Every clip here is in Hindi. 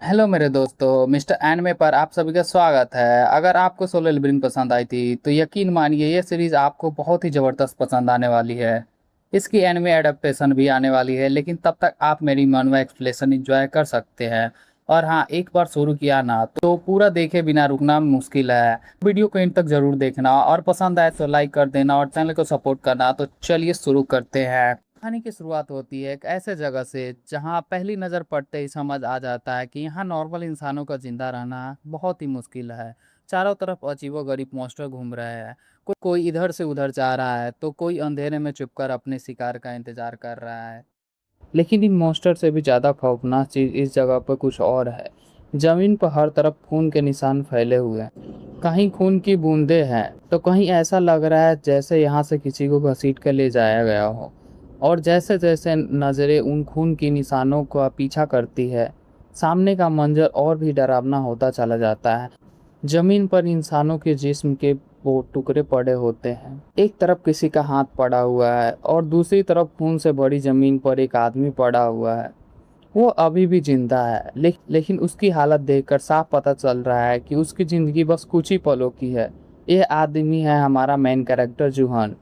हेलो मेरे दोस्तों, मिस्टर एनमे पर आप सभी का स्वागत है। अगर आपको सोलो लेवलिंग पसंद आई थी तो यकीन मानिए ये सीरीज आपको बहुत ही ज़बरदस्त पसंद आने वाली है। इसकी एनिमे एडेप्टेशन भी आने वाली है, लेकिन तब तक आप मेरी मनवा एक्सप्लेनेशन एंजॉय कर सकते हैं। और हाँ, एक बार शुरू किया ना तो पूरा देखे बिना रुकना मुश्किल है। वीडियो को इन तक जरूर देखना और पसंद आए तो लाइक कर देना और चैनल को सपोर्ट करना। तो चलिए शुरू करते हैं। कहानी की शुरुआत होती है एक ऐसे जगह से जहां पहली नज़र पड़ते ही समझ आ जाता है कि यहाँ नॉर्मल इंसानों का जिंदा रहना बहुत ही मुश्किल है। चारों तरफ अजीबोगरीब मॉन्स्टर घूम रहे हैं। कोई इधर से उधर जा रहा है तो कोई अंधेरे में छुपकर अपने शिकार का इंतजार कर रहा है। लेकिन इन मॉन्स्टर से भी ज़्यादा खौफनाक चीज़ इस जगह पर कुछ और है। जमीन पर हर तरफ खून के निशान फैले हुए हैं। कहीं खून की बूंदें हैं तो कहीं ऐसा लग रहा है जैसे यहाँ से किसी को घसीट कर ले जाया गया हो। और जैसे जैसे नज़रें उन खून की निशानों का पीछा करती है, सामने का मंजर और भी डरावना होता चला जाता है। जमीन पर इंसानों के जिस्म के वो टुकड़े पड़े होते हैं। एक तरफ किसी का हाथ पड़ा हुआ है और दूसरी तरफ खून से भरी जमीन पर एक आदमी पड़ा हुआ है। वो अभी भी जिंदा है, लेकिन उसकी हालत देखकर साफ पता चल रहा है कि उसकी जिंदगी बस कुछ ही पलों की है। ये आदमी है हमारा मेन कैरेक्टर जूहन।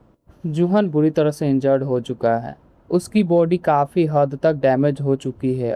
जूहन बुरी तरह से इंजर्ड हो चुका है। उसकी बॉडी काफ़ी हद तक डैमेज हो चुकी है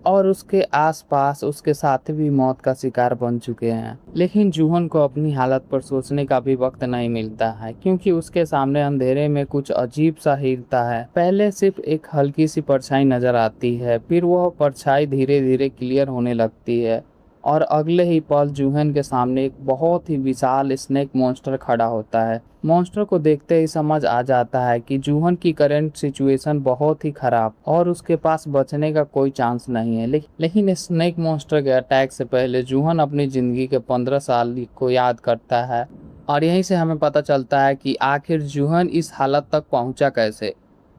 और उसके आसपास उसके साथी भी मौत का शिकार बन चुके हैं। लेकिन जूहन को अपनी हालत पर सोचने का भी वक्त नहीं मिलता है, क्योंकि उसके सामने अंधेरे में कुछ अजीब सा हिलता है। पहले सिर्फ एक हल्की सी परछाई नजर आती है, फिर वह परछाई धीरे धीरे क्लियर होने लगती है और अगले ही पल जूहन के सामने एक बहुत ही विशाल स्नेक मॉन्स्टर खड़ा होता है। मॉन्स्टर को देखते ही समझ आ जाता है कि जूहन की करंट सिचुएशन बहुत ही खराब और उसके पास बचने का कोई चांस नहीं है। लेकिन स्नेक मॉन्स्टर के अटैक से पहले जूहन अपनी जिंदगी के 15 साल को याद करता है। और यहीं से हमें पता चलता है कि आखिर जूहन इस हालत तक पहुंचा कैसे।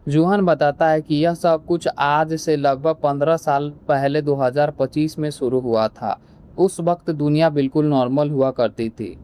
जूहन बताता है कि यह सब कुछ आज से लगभग 15 साल पहले 2025 में शुरू हुआ था। उस वक्त दुनिया बिल्कुल नॉर्मल हुआ करती थी।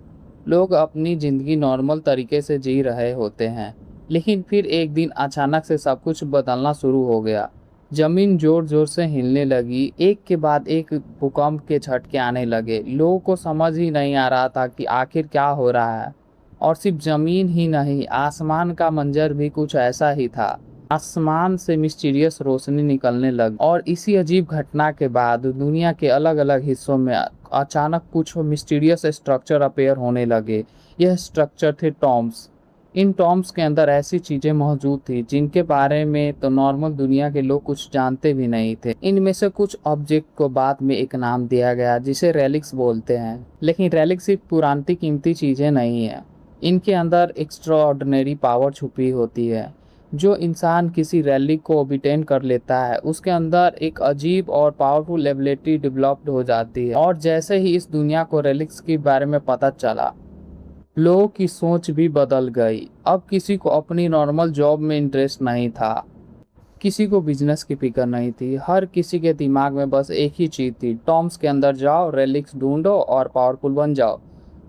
लोग अपनी ज़िंदगी नॉर्मल तरीके से जी रहे होते हैं। लेकिन फिर एक दिन अचानक से सब कुछ बदलना शुरू हो गया। ज़मीन ज़ोर ज़ोर से हिलने लगी, एक के बाद एक भूकंप के झटके आने लगे। लोगों को समझ ही नहीं आ रहा था कि आखिर क्या हो रहा है। और सिर्फ ज़मीन ही नहीं, आसमान का मंजर भी कुछ ऐसा ही था। आसमान से मिस्टीरियस रोशनी निकलने लगी और इसी अजीब घटना के बाद दुनिया के अलग अलग हिस्सों में अचानक कुछ मिस्टीरियस स्ट्रक्चर अपेयर होने लगे। यह स्ट्रक्चर थे टॉम्स। इन टॉम्स के अंदर ऐसी चीजें मौजूद थी जिनके बारे में तो नॉर्मल दुनिया के लोग कुछ जानते भी नहीं थे। इनमें से कुछ ऑब्जेक्ट को बाद में एक नाम दिया गया जिसे रेलिक्स बोलते हैं। लेकिन रेलिक्स सिर्फ पुरानी कीमती चीजें नहीं है। इनके अंदर एक्स्ट्रा ऑर्डिनरी पावर छुपी होती है। जो इंसान किसी रैली को ओबिटेन कर लेता है उसके अंदर एक अजीब और पावरफुल एबिलिटी डेवलप्ड हो जाती है। और जैसे ही इस दुनिया को रेलिक्स के बारे में पता चला, लोगों की सोच भी बदल गई। अब किसी को अपनी नॉर्मल जॉब में इंटरेस्ट नहीं था, किसी को बिजनेस की फिक्र नहीं थी। हर किसी के दिमाग में बस एक ही चीज थी, टॉम्स के अंदर जाओ, रेलिक्स ढूंढो और पावरफुल बन जाओ।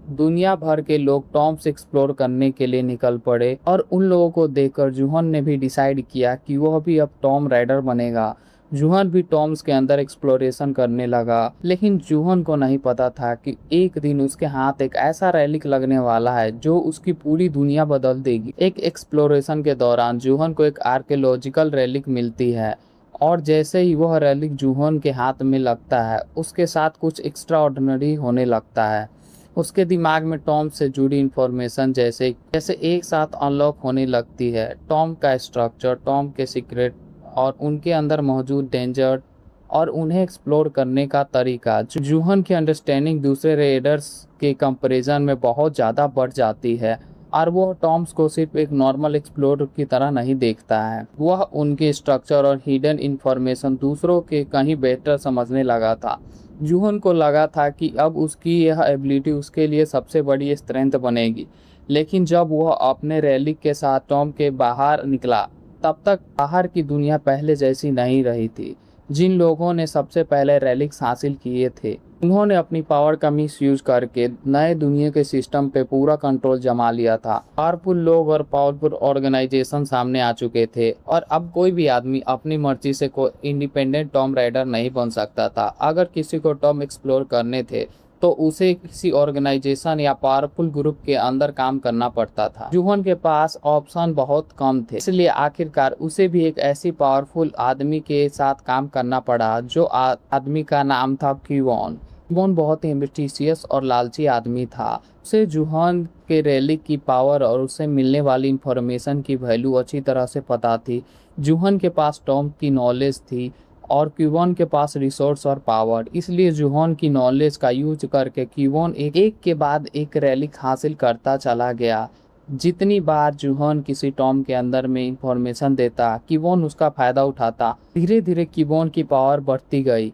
दुनिया भर के लोग टॉम्स एक्सप्लोर करने के लिए निकल पड़े और उन लोगों को देखकर जूहन ने भी डिसाइड किया कि वह भी अब टॉम राइडर बनेगा। जूहन भी टॉम्स के अंदर एक्सप्लोरेशन करने लगा। लेकिन जूहन को नहीं पता था कि एक दिन उसके हाथ एक ऐसा रेलिक लगने वाला है जो उसकी पूरी दुनिया बदल देगी। एक एक्सप्लोरेशन के दौरान जूहन को एक आर्कियोलॉजिकल रेलिक मिलती है और जैसे ही वह रेलिक जूहन के हाथ में लगता है उसके साथ कुछ एक्स्ट्रा ऑर्डिनरी होने लगता है। उसके दिमाग में टॉम से जुड़ी इंफॉर्मेशन जैसे जैसे एक साथ अनलॉक होने लगती है। टॉम का स्ट्रक्चर, टॉम के सीक्रेट और उनके अंदर मौजूद डेंजर और उन्हें एक्सप्लोर करने का तरीका। जूहन की अंडरस्टैंडिंग दूसरे रेडर्स के कंपैरिजन में बहुत ज़्यादा बढ़ जाती है और वो टॉम्स को सिर्फ एक नॉर्मल एक्सप्लोर की तरह नहीं देखता है। वह उनके स्ट्रक्चर और हिडन इंफॉर्मेशन दूसरों के कहीं बेहतर समझने लगा था। जूहन को लगा था कि अब उसकी यह एबिलिटी उसके लिए सबसे बड़ी स्ट्रेंथ बनेगी। लेकिन जब वह अपने रैली के साथ टॉम के बाहर निकला, तब तक बाहर की दुनिया पहले जैसी नहीं रही थी। जिन लोगों ने सबसे पहले रेलिक्स हासिल किए थे। उन्होंने अपनी पावर का मिसयूज करके नए दुनिया के सिस्टम पे पूरा कंट्रोल जमा लिया था। पावरफुल लोग और पावरफुल ऑर्गेनाइजेशन सामने आ चुके थे और अब कोई भी आदमी अपनी मर्जी से कोई इंडिपेंडेंट टॉम राइडर नहीं बन सकता था। अगर किसी को टॉम एक्सप्लोर करने थे तो उसे किसी ऑर्गेनाइजेशन या पावरफुल ग्रुप के अंदर काम करना पड़ता था। जूहन के पास ऑप्शन बहुत कम थे, इसलिए आखिरकार उसे भी एक ऐसी पावरफुल आदमी के साथ काम करना पड़ा जो आदमी का नाम था क्यूवॉन। क्यूवॉन बहुत ही एम्बिशियस और लालची आदमी था। उसे जूहन के रैली की पावर और उसे मिलने वाली इंफॉर्मेशन की वैल्यू अच्छी तरह से पता थी। जूहन के पास टॉम की नॉलेज थी और क्यूबॉन के पास रिसोर्स और पावर, इसलिए जूहन की नॉलेज का यूज करके क्यूबॉन एक के बाद एक रैलिक हासिल करता चला गया। जितनी बार जूहन किसी टॉम के अंदर में इंफॉर्मेशन देता, क्यूबॉन उसका फायदा उठाता। धीरे धीरे क्यूबॉन की पावर बढ़ती गई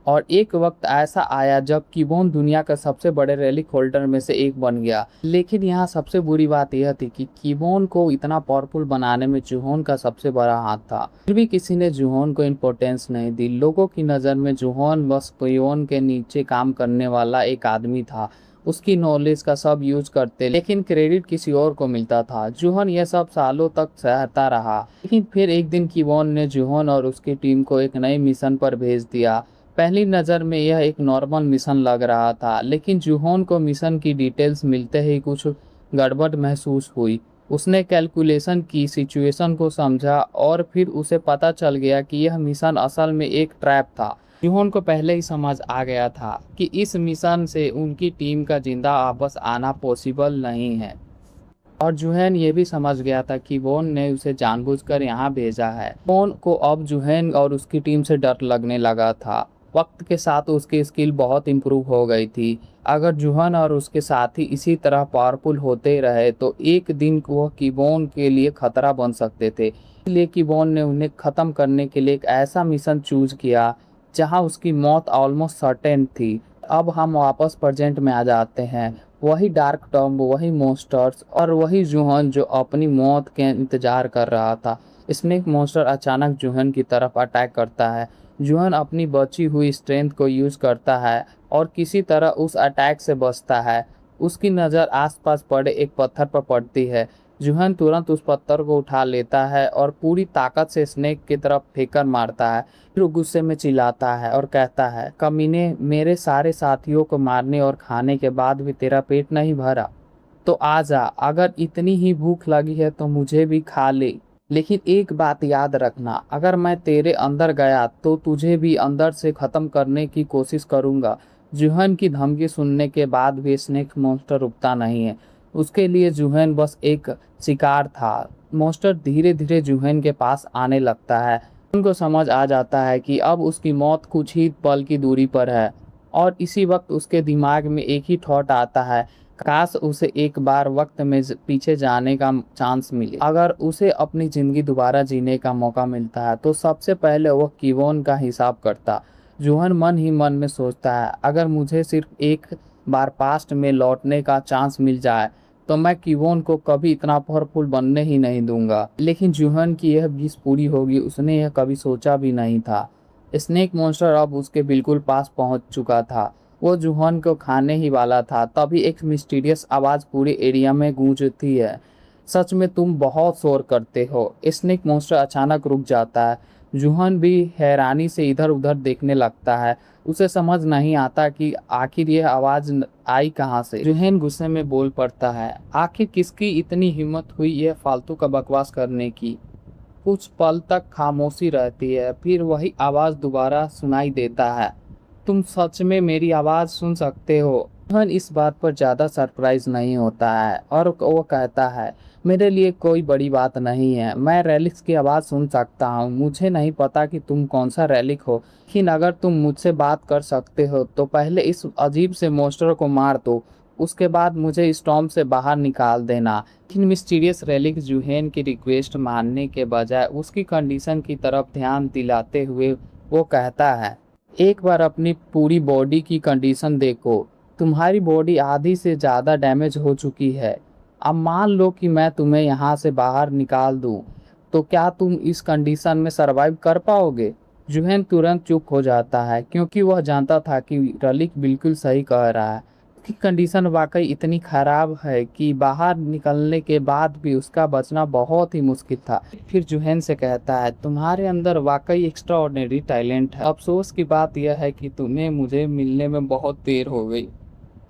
और एक वक्त ऐसा आया जब क्यूबॉन दुनिया का सबसे बड़े रेलिक होल्डर में से एक बन गया। लेकिन यहाँ सबसे बुरी बात यह थी कि क्यूबॉन को इतना पावरफुल बनाने में जूहन का सबसे बड़ा हाथ था। फिर भी किसी ने जूहन को इम्पोर्टेंस नहीं दी। लोगों की नज़र में जूहन बस क्यूबॉन के नीचे काम करने वाला एक आदमी था। उसकी नॉलेज का सब यूज करते, लेकिन क्रेडिट किसी और को मिलता था। जूहन यह सब सालों तक सहता रहा, लेकिन फिर एक दिन क्यूबॉन ने जूहन और उसकी टीम को एक नए मिशन पर भेज दिया। पहली नज़र में यह एक नॉर्मल मिशन लग रहा था, लेकिन जूहन को मिशन की डिटेल्स मिलते ही कुछ गड़बड़ महसूस हुई। उसने कैलकुलेशन की, सिचुएशन को समझा और फिर उसे पता चल गया कि यह मिशन असल में एक ट्रैप था। जूहन को पहले ही समझ आ गया था कि इस मिशन से उनकी टीम का जिंदा वापस आना पॉसिबल नहीं है और जूहन ये भी समझ गया था कि वोन ने उसे जानबूझकर यहाँ भेजा है। वोन को अब जूहन और उसकी टीम से डर लगने लगा था। वक्त के साथ उसकी स्किल बहुत इम्प्रूव हो गई थी। अगर जूहन और उसके साथी इसी तरह पावरफुल होते रहे तो एक दिन वह किबोन के लिए खतरा बन सकते थे। इसलिए किबोन ने उन्हें ख़त्म करने के लिए एक ऐसा मिशन चूज किया जहां उसकी मौत ऑलमोस्ट सर्टेन थी। अब हम वापस प्रेजेंट में आ जाते हैं। वही डार्क टॉम, वही मॉन्स्टर्स और वही जूहन जो अपनी मौत के इंतजार कर रहा था। स्नेक मॉन्स्टर अचानक जूहन की तरफ अटैक करता है। जूहन अपनी बची हुई स्ट्रेंथ को यूज करता है और किसी तरह उस अटैक से बचता है। उसकी नज़र आसपास पड़े एक पत्थर पर पड़ती है। जूहन तुरंत उस पत्थर को उठा लेता है और पूरी ताकत से स्नेक की तरफ फेंकर मारता है। फिर वो गुस्से में चिल्लाता है और कहता है, कमीने, मेरे सारे साथियों को मारने और खाने के बाद भी तेरा पेट नहीं भरा? तो आजा, अगर इतनी ही भूख लगी है तो मुझे भी खा ले। लेकिन एक बात याद रखना, अगर मैं तेरे अंदर गया तो तुझे भी अंदर से खत्म करने की कोशिश करूंगा। जूहन की धमकी सुनने के बाद भी स्नेक मॉन्स्टर रुकता नहीं है। उसके लिए जूहन बस एक शिकार था। मॉन्स्टर धीरे धीरे जूहन के पास आने लगता है। उनको समझ आ जाता है कि अब उसकी मौत कुछ ही पल की दूरी पर है और इसी वक्त उसके दिमाग में एक ही थॉट आता है, काश उसे एक बार वक्त में पीछे जाने का चांस मिले। अगर उसे अपनी ज़िंदगी दोबारा जीने का मौका मिलता है तो सबसे पहले वह किवोन का हिसाब करता। जूहन मन ही मन में सोचता है, अगर मुझे सिर्फ एक बार पास्ट में लौटने का चांस मिल जाए तो मैं किवोन को कभी इतना पावरफुल बनने ही नहीं दूंगा। लेकिन जूहन की यह विश पूरी होगी, उसने यह कभी सोचा भी नहीं था। स्नेक मॉन्स्टर अब उसके बिल्कुल पास पहुंच चुका था। वो जूहन को खाने ही वाला था। तभी एक मिस्टीरियस आवाज़ पूरे एरिया में गूंजती है, सच में तुम बहुत शोर करते हो। स्नेक मॉन्स्टर अचानक रुक जाता है। जूहन भी हैरानी से इधर उधर देखने लगता है। उसे समझ नहीं आता कि आखिर यह आवाज़ आई कहाँ से। जूहन गुस्से में बोल पड़ता है, आखिर किसकी इतनी हिम्मत हुई यह फालतू का बकवास करने की। कुछ पल तक खामोशी रहती है, फिर वही आवाज़ दोबारा सुनाई देता है, तुम सच में मेरी आवाज़ सुन सकते हो। रोहन इस बात पर ज़्यादा सरप्राइज नहीं होता है और वो कहता है, मेरे लिए कोई बड़ी बात नहीं है, मैं रेलिक्स की आवाज़ सुन सकता हूँ। मुझे नहीं पता कि तुम कौन सा रेलिक हो, लेकिन अगर तुम मुझसे बात कर सकते हो तो पहले इस अजीब से मॉन्स्टर को मार दो, उसके बाद मुझे स्टॉर्म से बाहर निकाल देना। लेकिन मिस्टीरियस रेलिक जूहेन की रिक्वेस्ट मानने के बजाय उसकी कंडीशन की तरफ ध्यान दिलाते हुए वो कहता है, एक बार अपनी पूरी बॉडी की कंडीशन देखो। तुम्हारी बॉडी आधी से ज़्यादा डैमेज हो चुकी है। अब मान लो कि मैं तुम्हें यहाँ से बाहर निकाल दूँ, तो क्या तुम इस कंडीशन में सरवाइव कर पाओगे? जुहैन तुरंत चुप हो जाता है क्योंकि वह जानता था कि रलिक बिल्कुल सही कह रहा है। उसकी कंडीशन वाकई इतनी खराब है कि बाहर निकलने के बाद भी उसका बचना बहुत ही मुश्किल था। फिर जुहैन से कहता है, तुम्हारे अंदर वाकई एक्स्ट्रा ऑर्डिनरी टैलेंट है। अफसोस की बात यह है कि तुम्हें मुझे मिलने में बहुत देर हो गई।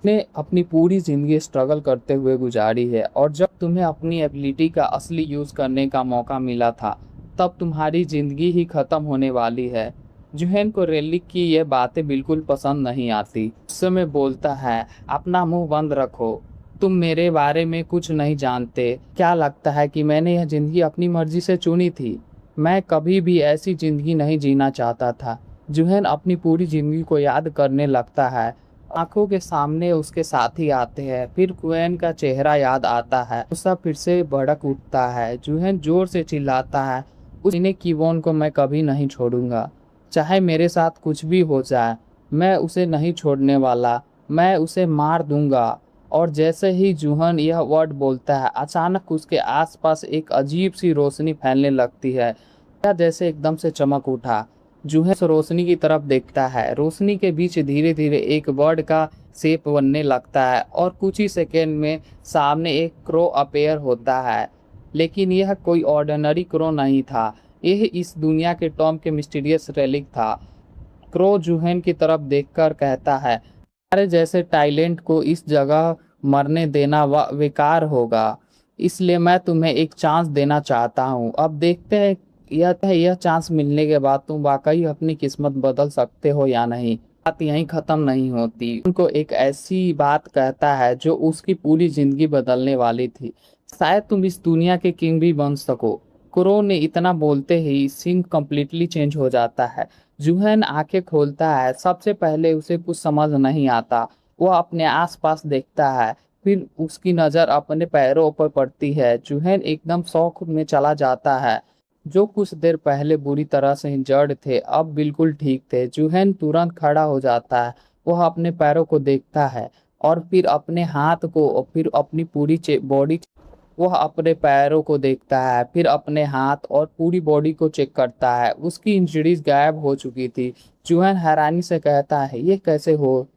ने अपनी पूरी जिंदगी स्ट्रगल करते हुए गुजारी है और जब तुम्हें अपनी एबिलिटी का असली यूज करने का मौका मिला था तब तुम्हारी जिंदगी ही खत्म होने वाली है। जुहैन को रेलिक की ये बातें बिल्कुल पसंद नहीं आती। उस समय बोलता है, अपना मुंह बंद रखो, तुम मेरे बारे में कुछ नहीं जानते। क्या लगता है कि मैंने यह जिंदगी अपनी मर्जी से चुनी थी? मैं कभी भी ऐसी जिंदगी नहीं जीना चाहता था। जुहैन अपनी पूरी जिंदगी को याद करने लगता है। आंखों के सामने उसके साथी आते हैं, फिर कुएन का चेहरा याद आता है। गुस्सा फिर से भड़क उठता है। जूहन जोर से चिल्लाता है, उस इन्हें कीवोन को मैं कभी नहीं छोड़ूंगा, चाहे मेरे साथ कुछ भी हो जाए। मैं उसे नहीं छोड़ने वाला, मैं उसे मार दूंगा। और जैसे ही जूहन यह वर्ड बोलता है अचानक उसके आसपास एक अजीब सी रोशनी फैलने लगती है, या जैसे एकदम से चमक उठा। जूहे उस रोशनी की तरफ देखता है। रोशनी के बीच धीरे धीरे एक बर्ड का शेप बनने लगता है और कुछ ही सेकेंड में सामने एक क्रो अपेयर होता है। लेकिन यह कोई ऑर्डिनरी क्रो नहीं था, यह इस दुनिया के टॉम के मिस्टीरियस रेलिक था। क्रो जूहन की तरफ देखकर कहता है, तुम्हारे जैसे टैलेंट को इस जगह मरने देना बेकार होगा, इसलिए मैं तुम्हें एक चांस देना चाहता हूँ। अब देखते हैं यह चांस मिलने के बाद तुम वाकई अपनी किस्मत बदल सकते हो या नहीं। बात यहीं खत्म नहीं होती। उनको एक ऐसी बात कहता है जो उसकी पूरी जिंदगी बदलने वाली थी, शायद तुम इस दुनिया के किंग भी बन सको। क्रो ने इतना बोलते ही सीन कम्प्लीटली चेंज हो जाता है। जूहन आंखें खोलता है। सबसे पहले उसे कुछ समझ नहीं आता। वह अपने आसपास देखता है, फिर उसकी नज़र अपने पैरों पर पड़ती है। जूहन एकदम शौक में चला जाता है। जो कुछ देर पहले बुरी तरह से इंजर्ड थे अब बिल्कुल ठीक थे। जूहन तुरंत खड़ा हो जाता है। वह अपने पैरों को देखता है और फिर अपने हाथ को और फिर अपनी पूरी बॉडी। वह अपने पैरों को देखता है, फिर अपने हाथ और पूरी बॉडी को चेक करता है। उसकी इंजरीज गायब हो चुकी थी। जूहन हैरानी से कहता है, ये कैसे हो,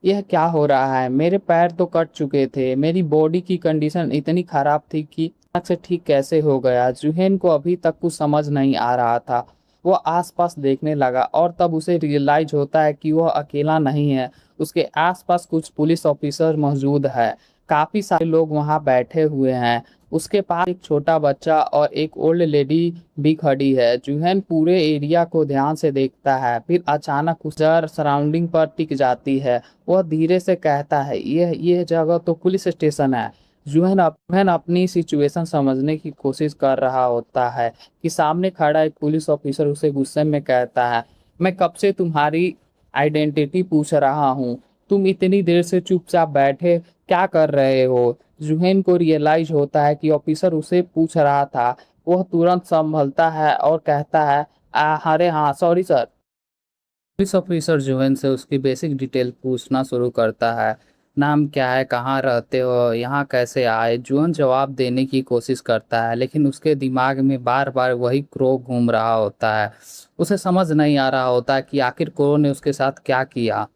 यह क्या हो रहा है? मेरे पैर तो कट चुके थे, मेरी बॉडी की कंडीशन इतनी खराब थी कि अचानक से ठीक कैसे हो गया? जूहन को अभी तक कुछ समझ नहीं आ रहा था। वह आसपास देखने लगा और तब उसे रियलाइज होता है कि वह अकेला नहीं है। उसके आसपास कुछ पुलिस ऑफिसर मौजूद है। काफी सारे लोग वहां बैठे हुए हैं। उसके पास एक छोटा बच्चा और एक ओल्ड लेडी भी खड़ी है। जूहन पूरे एरिया को ध्यान से देखता है, फिर अचानक उस सराउंडिंग पर टिक जाती है। वह धीरे से कहता है, यह जगह तो पुलिस स्टेशन है। जूहन अपनी सिचुएशन समझने की कोशिश कर रहा होता है कि सामने खड़ा एक पुलिस ऑफिसर उसे गुस्से में कहता है, मैं कब से तुम्हारी आइडेंटिटी पूछ रहा हूँ, तुम इतनी देर से चुपचाप बैठे क्या कर रहे हो? जूहन को रियलाइज होता है कि ऑफिसर उसे पूछ रहा था। वह तुरंत संभलता है और कहता है, अरे हाँ सॉरी सर। पुलिस ऑफिसर जूहन से उसकी बेसिक डिटेल पूछना शुरू करता है। नाम क्या है, कहाँ रहते हो, यहाँ कैसे आए? जूहन जवाब देने की कोशिश करता है लेकिन उसके दिमाग में बार बार वही क्रो घूम रहा होता है। उसे समझ नहीं आ रहा होता कि आखिर क्रो ने उसके साथ क्या किया।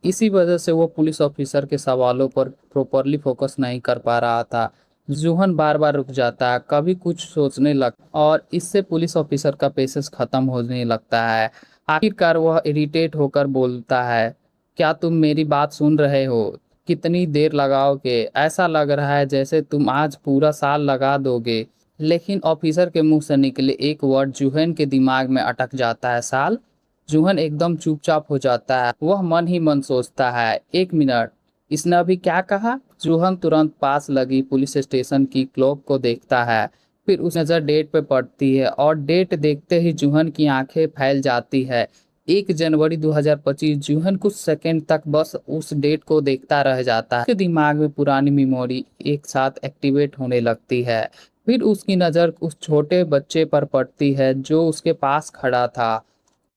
इसी वजह से वो पुलिस ऑफिसर के सवालों पर प्रॉपरली फोकस नहीं कर पा रहा था। जूहन बार बार रुक जाता है, कभी कुछ सोचने लग और इससे पुलिस ऑफिसर का पेशेंस खत्म होने लगता है। आखिरकार वह इरिटेट होकर बोलता है, क्या तुम मेरी बात सुन रहे हो? कितनी देर लगाओगे? ऐसा लग रहा है जैसे तुम आज पूरा साल लगा दोगे। लेकिन ऑफिसर के मुंह से निकले एक वर्ड जूहन के दिमाग में अटक जाता है, साल। जूहन एकदम चुपचाप हो जाता है। वह मन ही मन सोचता है, एक मिनट, इसने अभी क्या कहा? जूहन तुरंत पास लगी पुलिस स्टेशन की क्लॉक को देखता है, फिर उस नज़र डेट पे पड़ती है और डेट देखते ही जूहन की आंखें फैल जाती है। 1 जनवरी 2025। जूहन कुछ सेकंड तक बस उस डेट को देखता रह जाता है। उसके दिमाग में पुरानी मेमोरी एक साथ एक्टिवेट होने लगती है। फिर उसकी नज़र उस छोटे बच्चे पर पड़ती है जो उसके पास खड़ा था।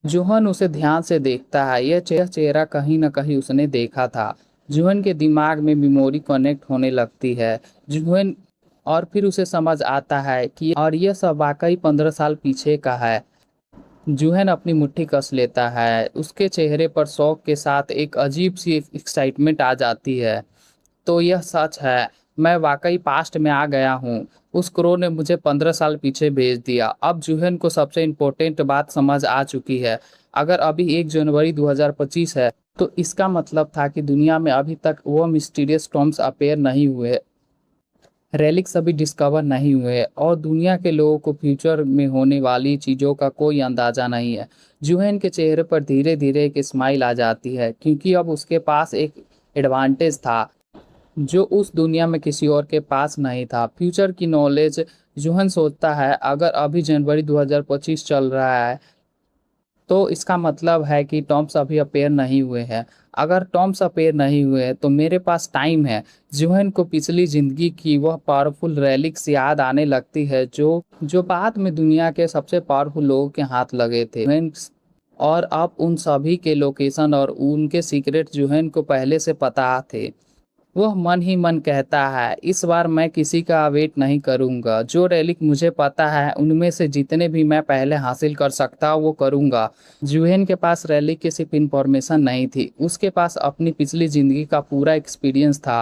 जूहन उसे ध्यान से देखता है। यह चेहरा कहीं न कहीं उसने देखा था। जूहन के दिमाग में मेमोरी कनेक्ट होने लगती है। जूहन और फिर उसे समझ आता है कि और यह सब वाकई 15 साल पीछे का है। जूहन अपनी मुट्ठी कस लेता है, उसके चेहरे पर शौक के साथ एक अजीब सी एक्साइटमेंट आ जाती है। तो यह सच है, मैं वाकई पास्ट में आ गया हूँ। उस क्रो ने मुझे 15 साल पीछे भेज दिया। अब जूहन को सबसे इम्पोर्टेंट बात समझ आ चुकी है। अगर अभी 1 जनवरी 2025 है, तो इसका मतलब था कि दुनिया में अभी तक वो मिस्टीरियस टॉम्स अपेयर नहीं हुए, रेलिक्स अभी डिस्कवर नहीं हुए, और दुनिया के लोगों को फ्यूचर में होने वाली चीज़ों का कोई अंदाज़ा नहीं है। जूहन के चेहरे पर धीरे धीरे एक स्माइल आ जाती है, क्योंकि अब उसके पास एक एडवांटेज था जो उस दुनिया में किसी और के पास नहीं था, फ्यूचर की नॉलेज। जूहन सोचता है, अगर अभी जनवरी 2025 चल रहा है, तो इसका मतलब है कि टॉम्स अभी अपेयर नहीं हुए हैं। अगर टॉम्स अपेयर नहीं हुए हैं तो मेरे पास टाइम है। जूहन को पिछली जिंदगी की वह पावरफुल रेलिक्स याद आने लगती है जो जो बाद में दुनिया के सबसे पावरफुल लोगों के हाथ लगे थे। और अब उन सभी के लोकेशन और उनके सीक्रेट जूहन को पहले से पता थे। वह मन ही मन कहता है, इस बार मैं किसी का वेट नहीं करूंगा। जो रेलिक मुझे पता है उनमें से जितने भी मैं पहले हासिल कर सकता वो करूंगा। जूहेन के पास रेलिक की सिर्फ इंफॉर्मेशन नहीं थी, उसके पास अपनी पिछली जिंदगी का पूरा एक्सपीरियंस था।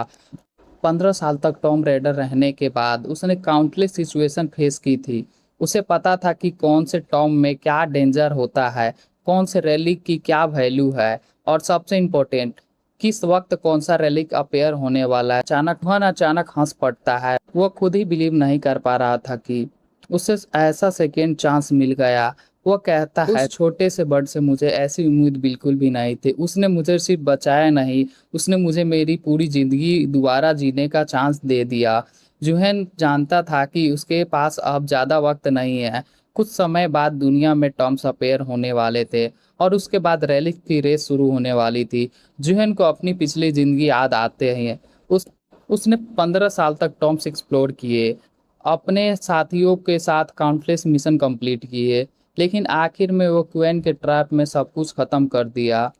15 साल तक टॉम रेडर रहने के बाद उसने काउंटलेस सिचुएशन फेस की थी। उसे पता था कि कौन से टॉम में क्या डेंजर होता है, कौन से रेलिक की क्या वैल्यू है, और सबसे इम्पोर्टेंट, किस वक्त कौन सा रेलिक अपेयर होने वाला है। अचानक हंस पड़ता है। वो खुद ही बिलीव नहीं कर पा रहा था कि उसे ऐसा सेकेंड चांस मिल गया। वो कहता है, उस छोटे से बर्ड से मुझे ऐसी उम्मीद बिल्कुल भी नहीं थी। उसने मुझे सिर्फ बचाया नहीं, उसने मुझे मेरी पूरी जिंदगी दोबारा जीने का चांस दे दिया। जूहन जानता था कि उसके पास अब ज़्यादा वक्त नहीं है। कुछ समय बाद दुनिया में टॉम्स अपेयर होने वाले थे, और उसके बाद रैलिक की रेस शुरू होने वाली थी। जूहन को अपनी पिछली जिंदगी याद आते हैं। उसने 15 साल तक टॉम्स एक्सप्लोर किए, अपने साथियों के साथ काउंटलेस मिशन कंप्लीट किए, लेकिन आखिर में वो क्वेन के ट्रैप में सब कुछ खत्म कर दिया।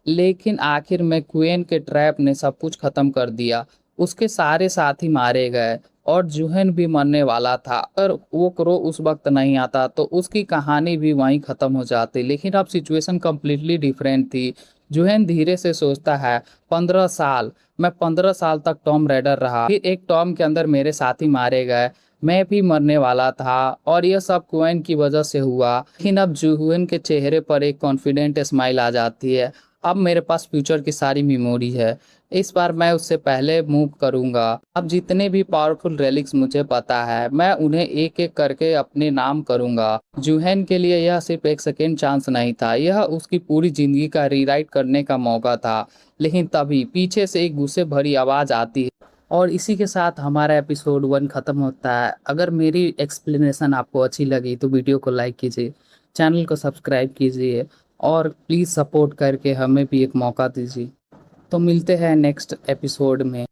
लेकिन आखिर में क्वेन के ट्रैप ने सब कुछ खत्म कर दिया। उसके सारे साथी मारे गए, और जूहन भी मरने वाला था। अगर वो क्रो उस वक्त नहीं आता तो उसकी कहानी भी वहीं खत्म हो जाती। लेकिन अब सिचुएशन कम्प्लीटली डिफरेंट थी। जूहन धीरे से सोचता है, 15 साल, मैं 15 साल तक टॉम रेडर रहा, फिर एक टॉम के अंदर मेरे साथी मारे गए, मैं भी मरने वाला था, और यह सब क्वेन की वजह से हुआ। लेकिन अब जूहन के चेहरे पर एक कॉन्फिडेंट स्माइल आ जाती है। अब मेरे पास फ्यूचर की सारी मेमोरी है। इस बार मैं उससे पहले मूव करूंगा। अब जितने भी पावरफुल रेलिक्स मुझे पता है, मैं उन्हें एक एक करके अपने नाम करूंगा। जूहन के लिए यह सिर्फ एक सेकेंड चांस नहीं था, यह उसकी पूरी जिंदगी का रीराइट करने का मौका था। लेकिन तभी पीछे से एक गुस्से भरी आवाज आती है, और इसी के साथ हमारा एपिसोड 1 खत्म होता है। अगर मेरी एक्सप्लेनेशन आपको अच्छी लगी तो वीडियो को लाइक कीजिए, चैनल को सब्सक्राइब कीजिए, और प्लीज़ सपोर्ट करके हमें भी एक मौका दीजिए। तो मिलते हैं नेक्स्ट एपिसोड में।